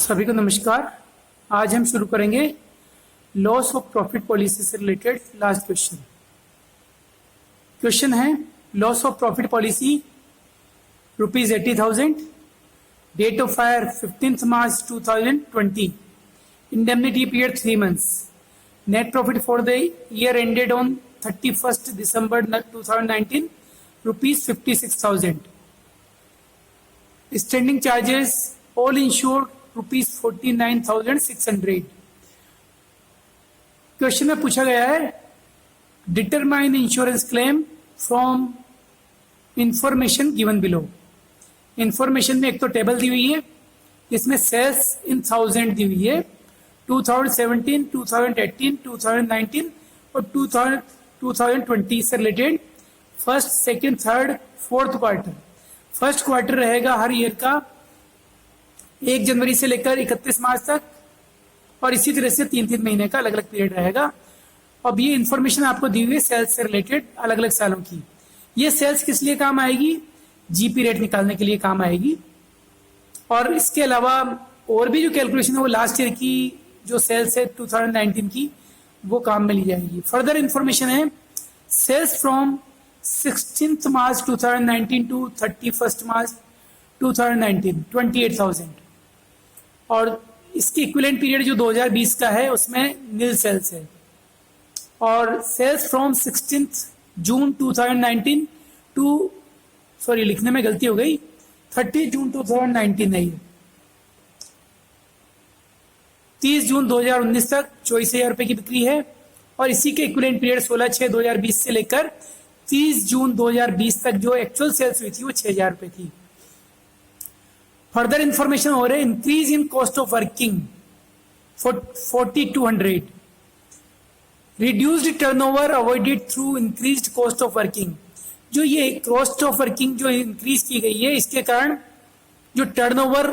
सभी को नमस्कार। आज हम शुरू करेंगे लॉस ऑफ प्रॉफिट पॉलिसी से रिलेटेड लास्ट क्वेश्चन। क्वेश्चन है loss of profit policy ₹80,000, date of fire 15th March 2020, indemnity period 3 months, net profit for the year ended on 31st December 2019 ₹56,000, standing charges all insured ₹49,600। Question में पूछा गया है determine insurance claim from information given below. Information में एक तो table दी हुई है जिसमें सेल्स इन 1000 दी हुई है 2017, 2018, 2019 और 2020 से related first, second, third, fourth quarter. First quarter रहेगा हर ईयर का 1 जनवरी से लेकर 31 मार्च तक, और इसी तरह से 3-3 महीने का अलग अलग पीरियड रहेगा। अब ये इन्फॉर्मेशन आपको दी हुई है सेल्स से रिलेटेड अलग अलग सालों की। ये सेल्स किस लिए काम आएगी? जीपी रेट निकालने के लिए काम आएगी। और इसके अलावा और भी जो कैलकुलेशन है वो लास्ट ईयर की जो सेल्स है 2019 की वो काम में ली जाएगी। फर्दर इंफॉर्मेशन है sales from 16th March 2019 to 31st March 2019 28,000, और इसकी इक्विवेलेंट पीरियड जो 2020 का है उसमें नील सेल्स है। और sales from 16th June 2019 to लिखने में गलती हो गई 30 जून 2019 है, 30 जून 2019 तक 24,000 रुपए की बिक्री है। और इसी के इक्विवेलेंट पीरियड 16/6/2020 से लेकर 30 जून 2020 तक जो एक्चुअल सेल्स हुई थी वो 6,000 रुपए थी। फर्दर इंफॉर्मेशन हो रहे increase in cost of working 4,200, reduced turnover avoided through increased cost of working. जो ये कॉस्ट ऑफ वर्किंग जो इंक्रीज की गई है इसके कारण जो टर्नओवर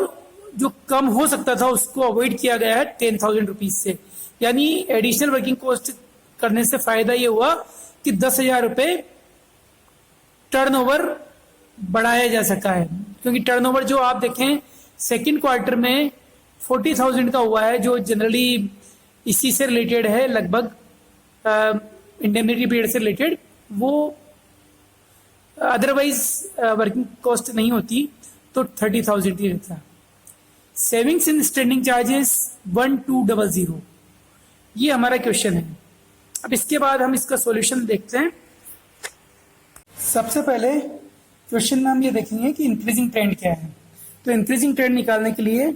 जो कम हो सकता था उसको अवॉइड किया गया है 10,000 रुपीज से। यानी एडिशनल वर्किंग कॉस्ट करने से फायदा ये हुआ कि 10,000 रुपए टर्नओवर बढ़ाया जा सका है। क्योंकि टर्नओवर जो आप देखें सेकंड क्वार्टर में 40,000 का हुआ है जो जनरली इसी से रिलेटेड है, लगभग इंडेमनिटी पीरियड से रिलेटेड, वो अदरवाइज वर्किंग कॉस्ट नहीं होती तो 30,000 ही रहता। सेविंग्स इन स्टैंडिंग चार्जेस 1,200, ये हमारा क्वेश्चन है। अब इसके बाद हम इसका सॉल्यूशन देखते हैं। सबसे पहले क्वेश्चन में हम ये देखेंगे कि इंक्रीजिंग ट्रेंड क्या है। तो इंक्रीजिंग ट्रेंड निकालने के लिए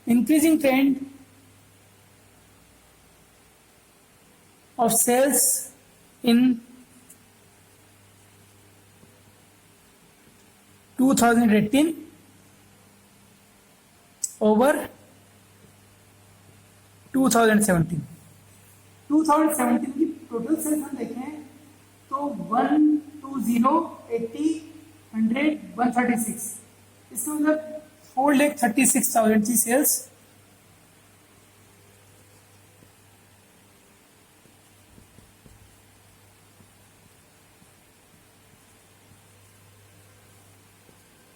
increasing trend of sales in 2018 over 2017 की टोटल सेल्स हम देखें तो 120, 80, 100, 136, इसका मतलब 4,36,000 की सेल्स।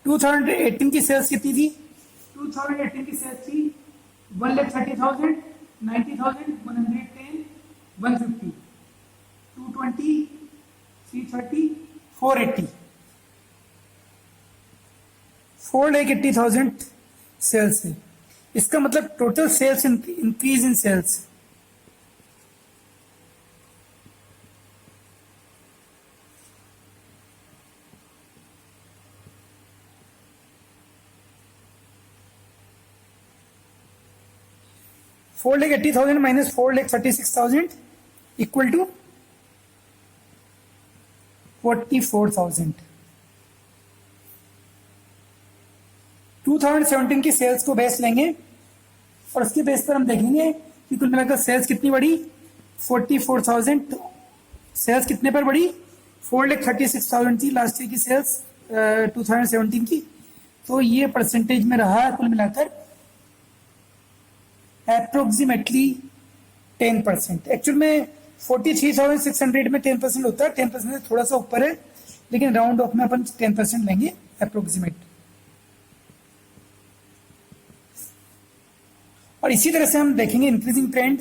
टू 2018 की सेल्स कितनी थी? 2018 की सेल्स थी 1,30,000, 90,000, 110, 150, 220, 330, 480, 4,80,000 सेल्स है। इसका मतलब total sales increase in sales 4,80,000 minus 4,36,000 equal to 44,000। 2017 की सेल्स को बेस लेंगे और उसके बेस पर हम देखेंगे कि कुल मिलाकर सेल्स कितनी बढ़ी। 44,000 सेल्स कितने पर बढ़ी? 4,36,000 थी लास्ट ईयर की सेल्स 2017 की, तो ये परसेंटेज में रहा कुल मिलाकर अप्रोक्सीमेटली 10%। एक्चुअल में 43,600 में 10% होता है, 10% से थोड़ा सा ऊपर है, लेकिन राउंड ऑफ में अपन 10% लेंगे अप्रोक्सीमेट। और इसी तरह से हम देखेंगे increasing trend.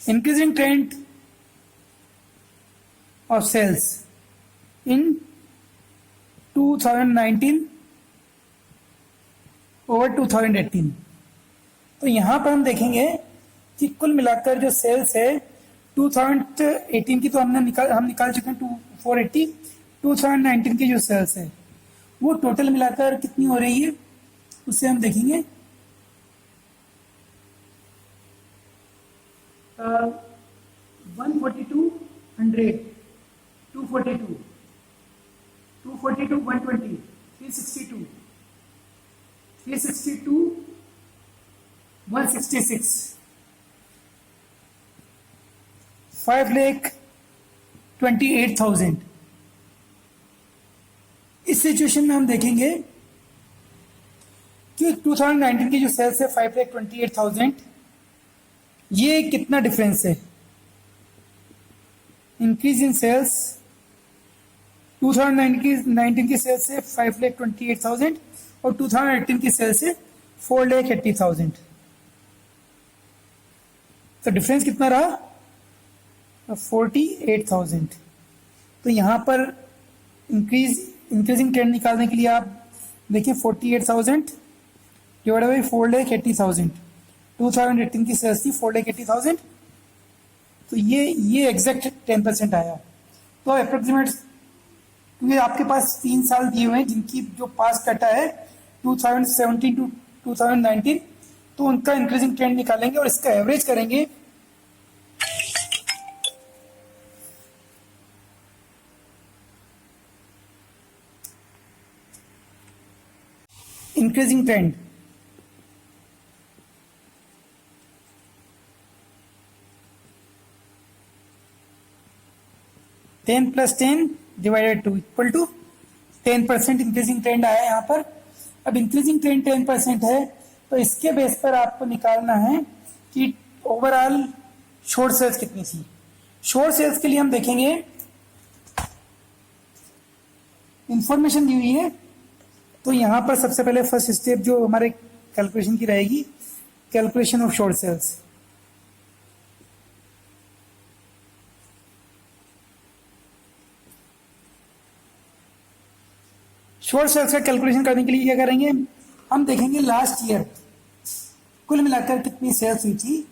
increasing trend of sales in 2019 over 2018। तो यहां पर हम देखेंगे कि कुल मिलाकर जो सेल्स है 2018 की तो हम निकाल चुके हैं 480। 2019 की जो सेल्स है वो टोटल मिलाकर कितनी हो रही है उससे हम देखेंगे। 142 100 242 242 120 362 362 166 5,28,000। इस सिचुएशन में हम देखेंगे कि 2019 की जो सेल्स है 5,28,000, ये कितना डिफरेंस है। इंक्रीज इन सेल्स 2019 की सेल्स है 5,28,000 और 2018 की सेल्स है 4,80,000। तो डिफरेंस कितना रहा 48,000। तो यहां पर इंक्रीजिंग ट्रेंड निकालने के लिए आप देखिए 48,000 डिवाइडेड बाई 4,80,000। 2018 की सेल्स थी 4,80,000, तो ये एग्जैक्ट 10% आया। तो अप्रोक्सीमेट, क्योंकि आपके पास 3 साल दिए हुए हैं जिनकी जो पास डाटा है 2017 टू 2019, तो उनका इंक्रीजिंग ट्रेंड निकालेंगे और इसका एवरेज करेंगे। Increasing trend ten plus 10 divided 2 equal to 10% increasing trend आया यहाँ पर। अब इंक्रीजिंग ट्रेंड 10% है तो इसके बेस पर आपको निकालना है कि ओवरऑल शॉर्ट सेल्स कितनी थी। शॉर्ट सेल्स के लिए हम देखेंगे इंफॉर्मेशन दी हुई है, तो यहां पर सबसे पहले फर्स्ट स्टेप जो हमारे कैलकुलेशन की रहेगी, calculation of short sales. Short sales का कैलकुलेशन करने के लिए क्या करेंगे, हम देखेंगे लास्ट ईयर कुल मिलाकर कितनी सेल्स हुई थी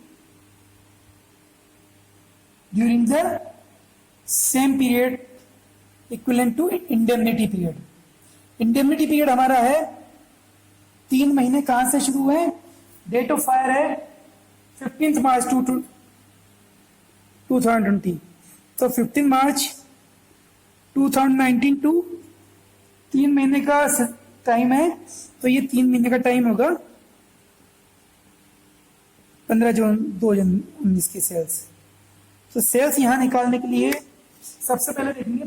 during the same period equivalent to indemnity period. Indemnity period हमारा है 3 महीने कहां से शुरू है, डेट ऑफ फायर है 15 मार्च 2020, तो 15 मार्च 2019 टू 3 महीने का टाइम है, तो ये 3 महीने का टाइम होगा 15 जून 2019 की सेल्स। तो सेल्स यहां निकालने के लिए सबसे पहले देखेंगे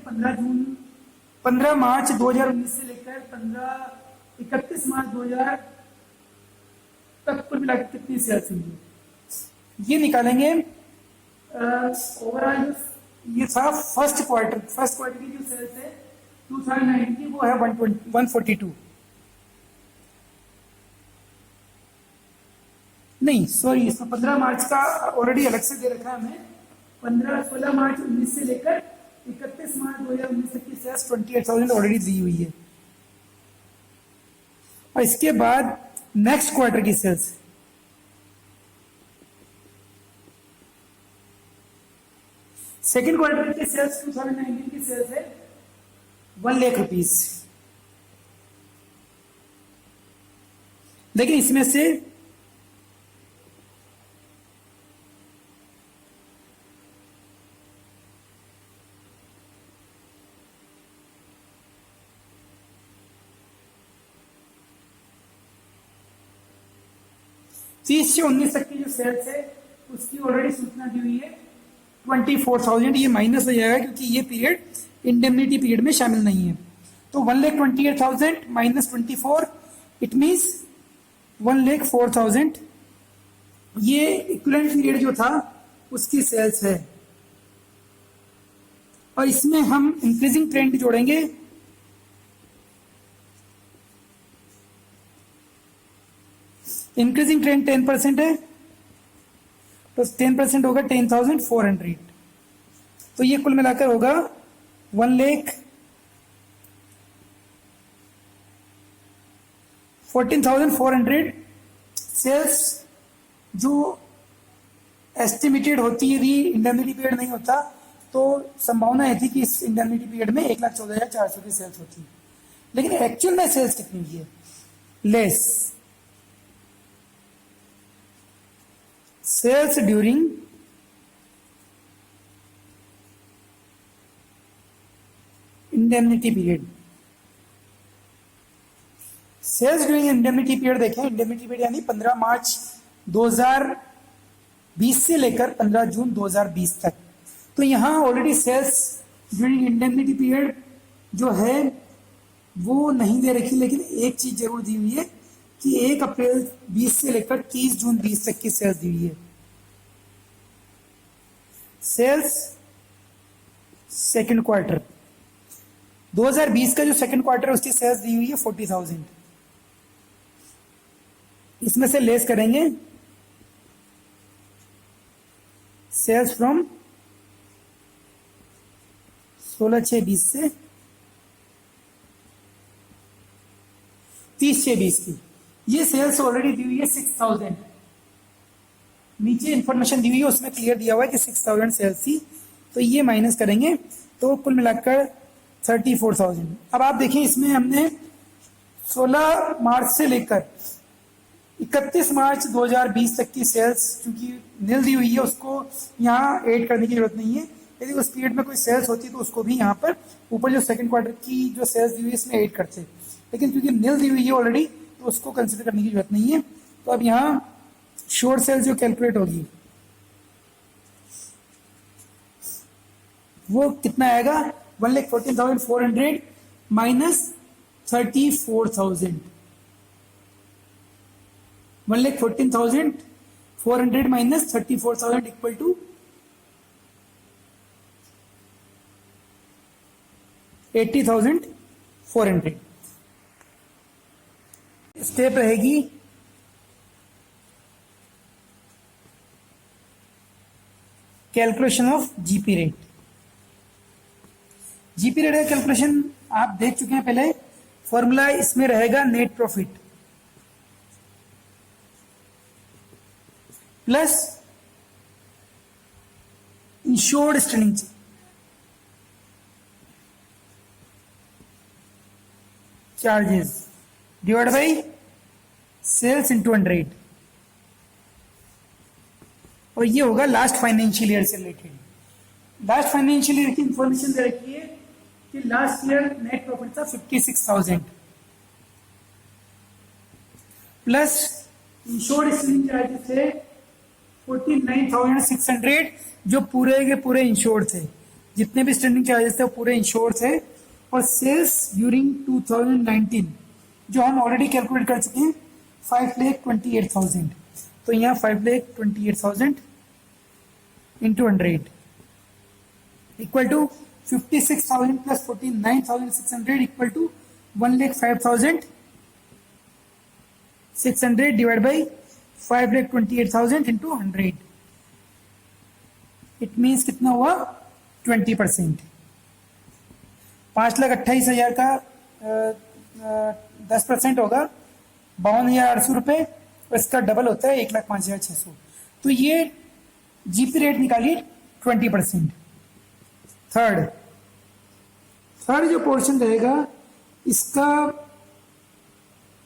15 मार्च 2019 से लेकर 31 मार्च 2000 तक कुल मिलाकर कितनी सेल्स हुई ये निकालेंगे। ओवरऑल ये था फर्स्ट क्वार्टर की जो सेल्स है 2019 की वो है 142। नहीं सॉरी, इसमें 15 मार्च का ऑलरेडी अलग से दे रखा है हमें। 16 मार्च 19 से लेकर 31 मार्च 2019 तक की सेल्स 28,000 ऑलरेडी दी हुई है। और इसके बाद नेक्स्ट क्वार्टर की सेल्स सेकेंड क्वार्टर की सेल्स 2019 की सेल्स है 1 लाख रुपीस। लेकिन इसमें से तीस से 19 तक की जो सेल्स है उसकी ऑलरेडी सूचना दी हुई है 24,000। ये माइनस हो जाएगा क्योंकि ये पीरियड इंडेमनिटी पीरियड में शामिल नहीं है। तो 1,28,000 माइनस 24, इट मीन्स 1,04,000 ये इक्विवेलेंट पीरियड जो था उसकी सेल्स है। और इसमें हम इंक्रीजिंग ट्रेंड जोड़ेंगे। इंक्रीजिंग ट्रेंड 10% है, तो 10% होगा 10,400। तो ये कुल मिलाकर होगा 1,14,400 सेल्स जो एस्टिमेटेड होती है। इंडेमनिटी पीरियड नहीं होता तो संभावना है थी कि इस इंडेमनिटी पीरियड में 1,14,400 की सेल्स होती है, लेकिन एक्चुअल में सेल्स कितनी हुई है? Less. Sales during indemnity period. Sales during indemnity period देखें, इंडेमनिटी पीरियड यानी 15 मार्च 2020 से लेकर 15 जून 2020 तक। तो यहां already sales during indemnity period जो है वो नहीं दे रखी, लेकिन एक चीज जरूर दी हुई है कि 1 अप्रैल 20 से लेकर 30 जून 20 तक की सेल्स दी हुई है। सेल्स सेकंड क्वार्टर 2020 का जो सेकंड क्वार्टर उसकी सेल्स दी हुई है 40,000। इसमें से लेस करेंगे सेल्स फ्रॉम 16/6/20 से 30/6/20 की। ये सेल्स ऑलरेडी दी हुई है 6,000। नीचे इंफॉर्मेशन दी हुई है उसमें क्लियर दिया हुआ है कि 6,000 सेल्स थी, तो ये माइनस करेंगे तो कुल मिलाकर 34,000। अब आप देखिए इसमें हमने 16 मार्च से लेकर 31 मार्च 2020 तक की सेल्स चूंकि नील दी हुई है उसको यहाँ ऐड करने की जरूरत नहीं है। यदि उस पीरियड में कोई सेल्स होती तो उसको भी यहाँ पर ऊपर जो सेकंड क्वार्टर की जो सेल्स दी हुई है इसमें ऐड करते, लेकिन क्योंकि नील दी हुई है ऑलरेडी तो उसको कंसिडर करने की जरूरत नहीं है। तो अब यहाँ शोर सेल्स जो कैलकुलेट होगी वो कितना आएगा? 1,14,400 माइनस 34,000। 1,14,400 माइनस 34,000 इक्वल टू 80,400। स्टेप रहेगी calculation of GP rate. GP rate का कैलकुलेशन आप देख चुके हैं पहले। फॉर्मूला इसमें रहेगा net profit plus insured standing charges divide by sales into 100, और ये होगा लास्ट फाइनेंशियल ईयर से रिलेटेड। लास्ट फाइनेंशियल ईयर की इंफॉर्मेशन दे रखी है कि लास्ट ईयर नेट प्रॉफिट था 56,000 प्लस इंश्योर्ड स्टैंडिंग चार्जेस थे 49,600 जो पूरे के पूरे इंश्योर्ड थे। जितने भी स्टैंडिंग चार्जेस थे वो पूरे इंश्योर्ड थे। और सेल्स ड्यूरिंग 2019 जो हम ऑलरेडी कैलकुलेट कर चुके हैं 5,28,000। तो यहाँ 5,28,000 into 100 equal to 56,000 plus 49,600 equal to 1,05,600 divide by 5,28,000 into 100। It means कितना हुआ? 20%। 5,28,000 का 10% होगा 52,800 रुपये, और इसका डबल होता है 1,05,600। तो ये जीपी रेट निकालिए 20%। थर्ड जो पोर्शन रहेगा इसका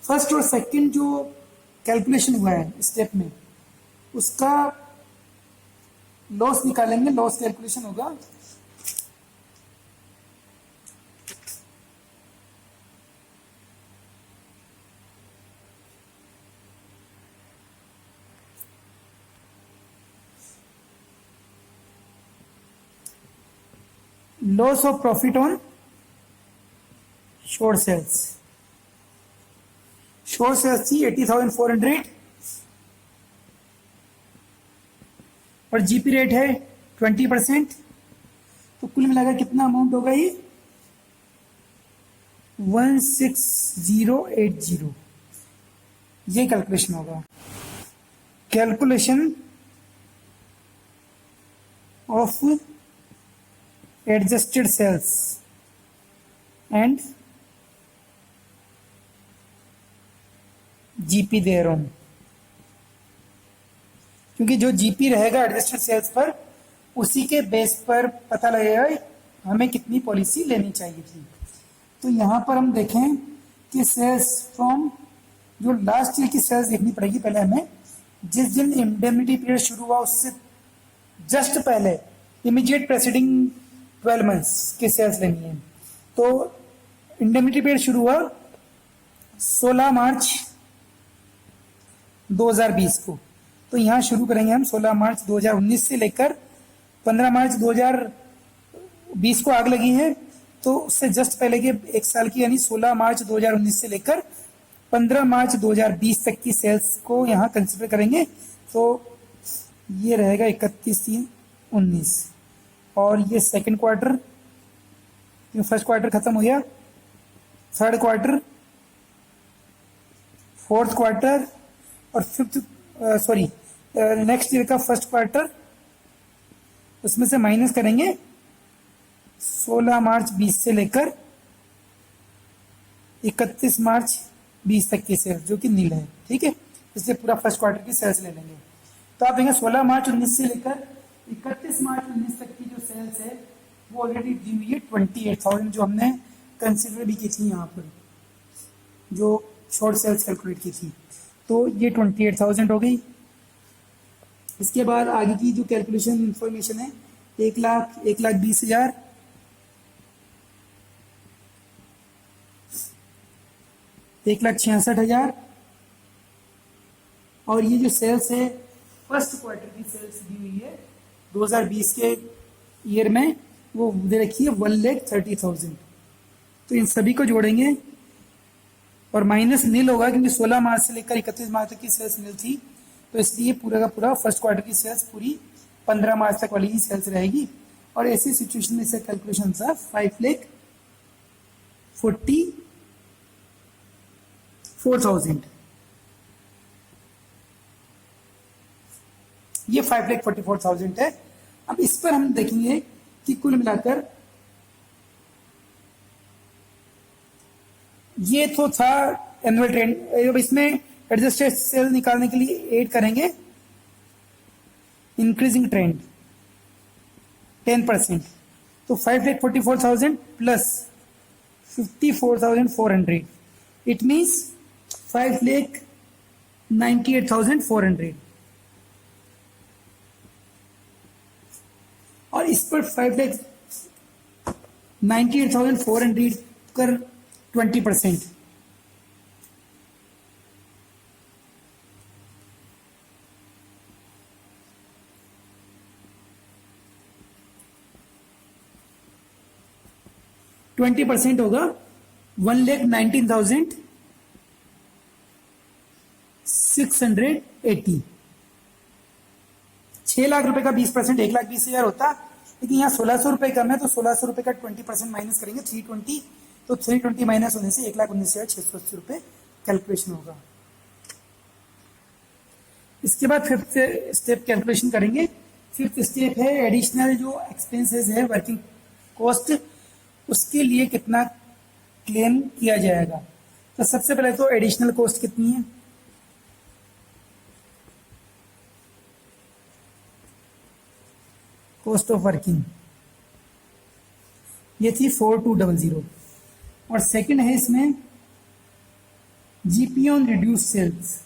फर्स्ट और सेकंड जो कैलकुलेशन हुआ है स्टेप में उसका लॉस निकालेंगे। लॉस कैलकुलेशन होगा loss of profit on short sales थी 80,400 और जीपी रेट है 20%। तो कुल मिलाकर कितना अमाउंट होगा ये 16080। ये कैलकुलेशन होगा। Calculation of adjusted sales and GP thereon, क्योंकि जो जीपी रहेगा एडजस्टेड सेल्स पर उसी के बेस पर पता लगेगा हमें कितनी पॉलिसी लेनी चाहिए थी। तो यहाँ पर हम देखें कि सेल्स फ्रॉम जो लास्ट ईयर की सेल्स देखनी पड़ेगी पहले हमें। जिस दिन इंडेमनिटी पीरियड शुरू हुआ उससे जस्ट पहले इमीडिएट प्रेसिडिंग 12 मंथ्स की सेल्स लेनी है। तो इंडेमनिटी पीरियड शुरू हुआ 16 मार्च 2020 को। तो यहाँ शुरू करेंगे हम 16 मार्च 2019 से लेकर 15 मार्च 2020 को आग लगी है, तो उससे जस्ट पहले के एक साल की यानी 16 मार्च 2019 से लेकर 15 मार्च 2020 तक की सेल्स को यहाँ कंसिडर करेंगे। तो ये रहेगा 31/3/19 और ये सेकंड क्वार्टर, फर्स्ट क्वार्टर खत्म हो गया, थर्ड क्वार्टर, फोर्थ क्वार्टर और नेक्स्ट ईयर का फर्स्ट क्वार्टर, उसमें से माइनस करेंगे 16 मार्च 20 से लेकर 31 मार्च 20 तक की सेल्स जो कि नील है, ठीक है। इसलिए पूरा फर्स्ट क्वार्टर की सेल्स ले लेंगे। तो आप देखेंगे 16 मार्च 19 से लेकर 31 मार्च 19 तक की जो सेल्स है वो ऑलरेडी दी हुई है 28,000, जो हमने कंसिडर भी की थी यहाँ पर, जो शॉर्ट सेल्स कैलकुलेट की थी। तो ये 28,000 हो गई। इसके बाद आगे की जो कैलकुलेशन इंफॉर्मेशन है 1,20,000, 1,66,000 और ये जो सेल्स है फर्स्ट क्वार्टर की सेल्स दी हुई है 2020 के ईयर में, वो दे रखी है 1,30,000। तो इन सभी को जोड़ेंगे और माइनस नील होगा क्योंकि 16 मार्च से लेकर 31 मार्च तक की सेल्स नील थी, तो इसलिए पूरा का पूरा फर्स्ट क्वार्टर की सेल्स पूरी 15 मार्च तक वाली ही सेल्स रहेगी। और ऐसी सिचुएशन में से कैलकुलेशन था 5,44,000। ये 5,44,000 है। अब इस पर हम देखेंगे कि कुल मिलाकर ये तो था एनुअल ट्रेंड। अब इसमें एडजस्टेड सेल निकालने के लिए ऐड करेंगे इंक्रीजिंग ट्रेंड 10%। तो 5,44,000 प्लस 54,400 इट मीन्स 5,98,400 और इस पर 5,98,400 कर 20%। होगा 1,19,680। 6 लाख रुपए का 20% 1,20,000 होता, लेकिन यहाँ 1,600 रुपए कम है तो 1,600 रुपए का 20% माइनस करेंगे 320। तो 320 माइनस होने से 1,19,680 रुपए कैलकुलेशन होगा। इसके बाद फिफ्थ स्टेप कैलकुलेशन करेंगे। फिफ्थ स्टेप है एडिशनल जो एक्सपेंसेस है वर्किंग कॉस्ट, उसके लिए कितना क्लेम किया जाएगा। तो सबसे पहले तो एडिशनल कॉस्ट कितनी है, कॉस्ट ऑफ वर्किंग, ये थी 4,200 और सेकंड है इसमें GP on reduce sales,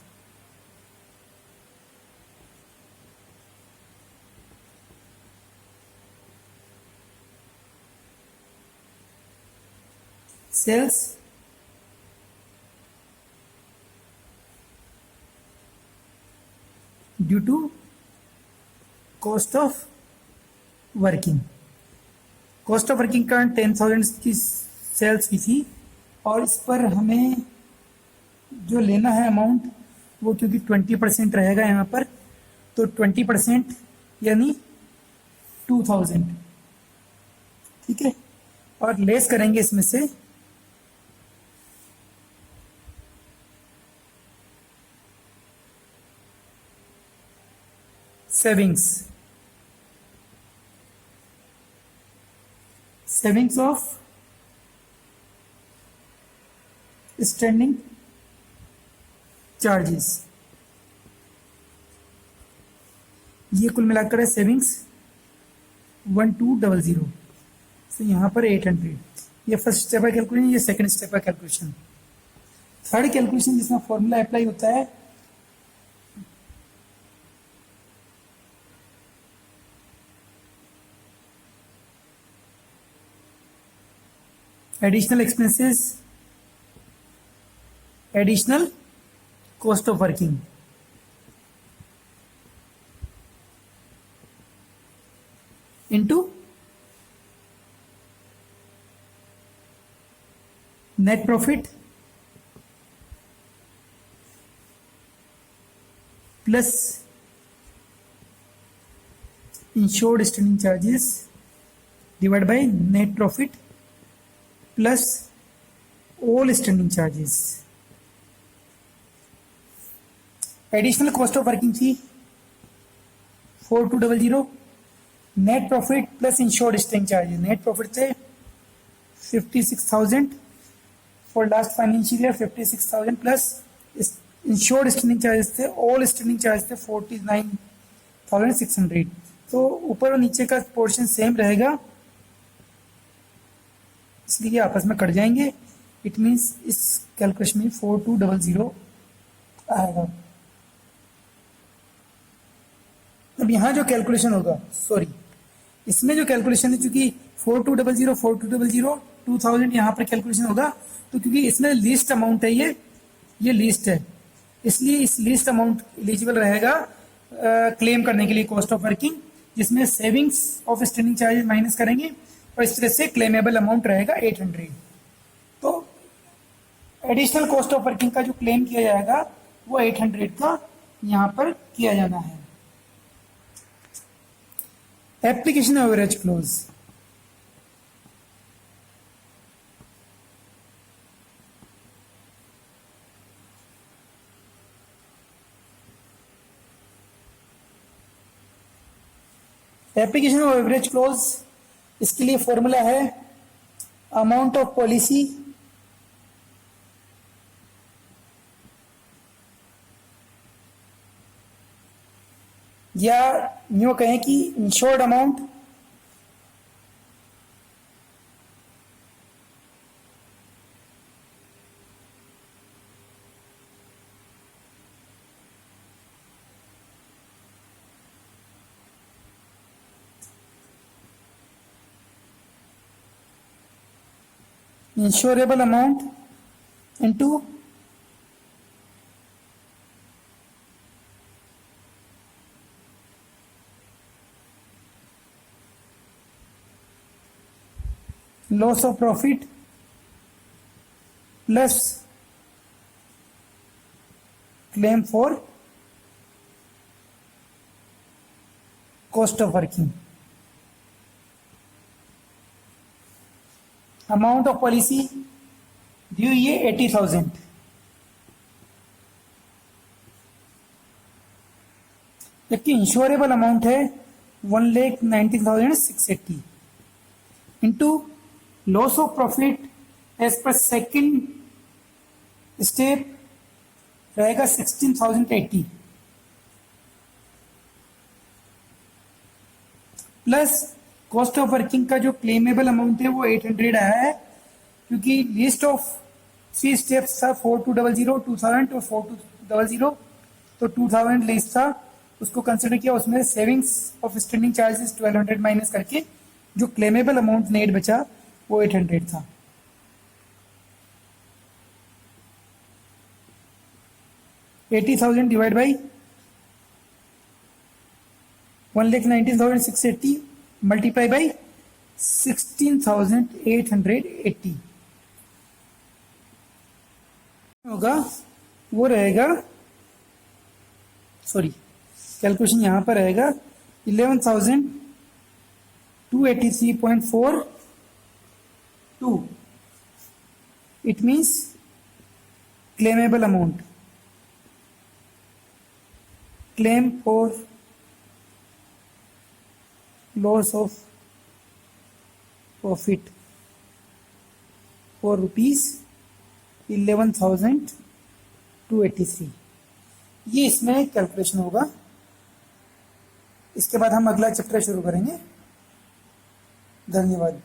sales due to cost of working. Cost of working का 10,000 की सेल्स की थी और इस पर हमें जो लेना है अमाउंट वो क्योंकि 20% रहेगा यहाँ पर, तो 20% यानी 2000, ठीक है। और लेस करेंगे इसमें से सेविंग्स ऑफ स्टैंडिंग चार्जेस, ये कुल मिलाकर है सेविंग्स 1200। तो यहाँ पर 800, ये फर्स्ट स्टेप है कैलकुलेशन, ये सेकंड स्टेप है कैलकुलेशन। थर्ड कैलकुलेशन जिसमें फॉर्मूला अप्लाई होता है, additional expenses, additional cost of working, into net profit plus insured standing charges divide by net profit plus all standing charges. Additional cost of working थी 4200, net profit plus insured standing charges, net profit थे 56,000 for last financial year, 56,000 plus insured standing charges थे, all standing charges थे 49,600। तो ऊपर और नीचे का portion same रहेगा, इसलिए आपस में कट जाएंगे। इट मीन्स इस कैलकुलेशन में 4200 आएगा। अब यहाँ जो कैलकुलेशन होगा, सॉरी इसमें जो कैलकुलेशन है, चूंकि 4200 2000 यहाँ पर कैलकुलेशन होगा, तो क्योंकि इसमें लिस्ट अमाउंट है, ये लिस्ट है, इसलिए इस लिस्ट अमाउंट एलिजिबल रहेगा क्लेम करने के लिए कॉस्ट ऑफ वर्किंग, जिसमें savings of standing charges minus करेंगे और इस तरह से क्लेमेबल अमाउंट रहेगा 800। तो एडिशनल कॉस्ट ऑफ वर्किंग का जो क्लेम किया जाएगा वो 800 का यहाँ पर किया जाना है। Application of average close, application of average close, इसके लिए फॉर्मूला है अमाउंट ऑफ पॉलिसी या यूं कहें कि insured amount insurable amount into loss of profit plus claim for cost of working। Amount of policy due ये 80,000, जबकि इंश्योरेबल अमाउंट है 1,19,680 into loss of profit as per second step रहेगा 16,080 plus cost of working का जो claimable amount है वो 800 आया है, क्योंकि लिस्ट ऑफ 3 स्टेप्स था 4200, 2000 और 4200, तो 2000 लिस्ट था, उसको कंसिडर किया, उसमें savings of standing charges 1200 minus करके जो क्लेमेबल अमाउंट नेट बचा वो 800 था। $80,000 डिवाइड बाई 1,19,680 मल्टीप्लाई बाई 16,880, होगा वो रहेगा, सॉरी कैलकुलेशन यहां पर रहेगा 11,283.42. It means claimable amount, claim for loss of profit for rupees 11,283. ये इसमें कैलकुलेशन होगा। इसके बाद हम अगला चैप्टर शुरू करेंगे। धन्यवाद।